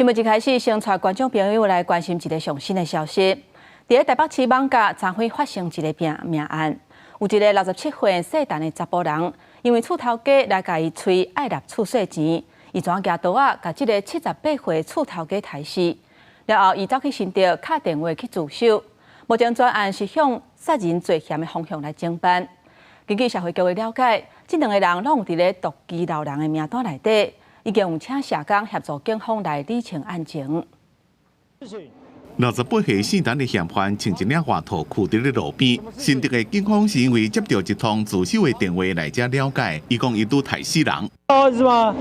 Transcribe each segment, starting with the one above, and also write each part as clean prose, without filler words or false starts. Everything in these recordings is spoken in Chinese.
新闻一开始，先带观众朋友来关心一个上新的消息。在台北市艋舺昨昏发生一个命案，有一个67岁姓陈的查甫人，因为厝头家来甲伊催爱纳厝税钱，伊怎举刀啊，甲这个78岁厝头家杀死。然后伊走去新店打电话去自首。目前专案是向杀人罪嫌的方向来侦办。根据社会局的了解，这两个人拢有伫咧毒鸡老人的名单内底。 已经有请社工协助警方来理清案情。68岁姓陈的嫌犯穿一领外套，裤伫咧路边。新竹的警方是因为接到一通自首的电话来遮了解，伊讲伊拄杀死人。是吗？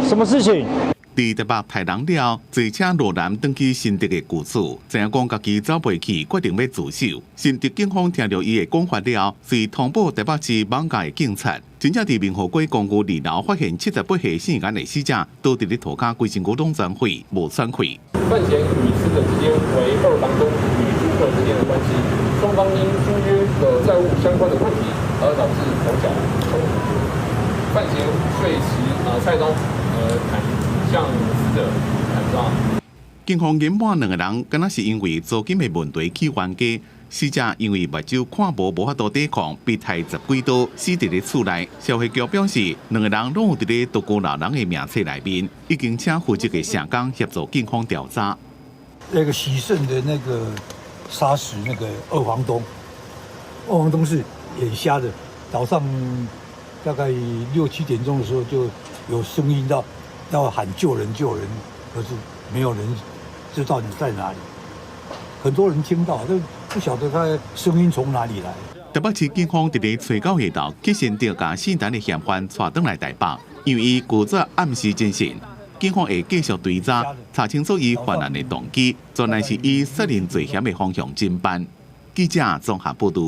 什么事情？ 伫台北杀人了，坐车落南登去新竹的故厝，知影讲家己走袂去，决定要自首。新竹警方听到伊的讲法了，随通报台北市艋舺的警察，真正伫民和街公寓2楼发现78岁姓严的死者，倒伫咧涂骹，规身躯拢全毁，无损毁。犯嫌与死者之间为二房东与租客之间的关系，双方因租约的债务相关的问题而导致口角冲突。犯嫌遂持菜刀向死者砍杀。警方研判两个人敢若是因为租金的问题起冤家，死者因为目睭看无法度抵抗，被杀10几刀，死伫咧厝内。社会局表示，两个人拢有伫咧独居老人的名册内面，已经请负责的社工协助警方调查。那个喜盛的那个杀死那个二房东是眼瞎的，早上大概6、7点钟的时候就有声音到。 要喊救人救人，可是没有人知道你在哪里。很多人听到，但不晓得他声音从哪里来。台北市警方伫咧找到下昼，去新竹甲姓陈的嫌犯带转来台北，因为伊拒绝暗示真相，警方会继续追查，查清楚伊犯案的动机，专案是以杀人罪嫌的方向侦办。记者综合报道。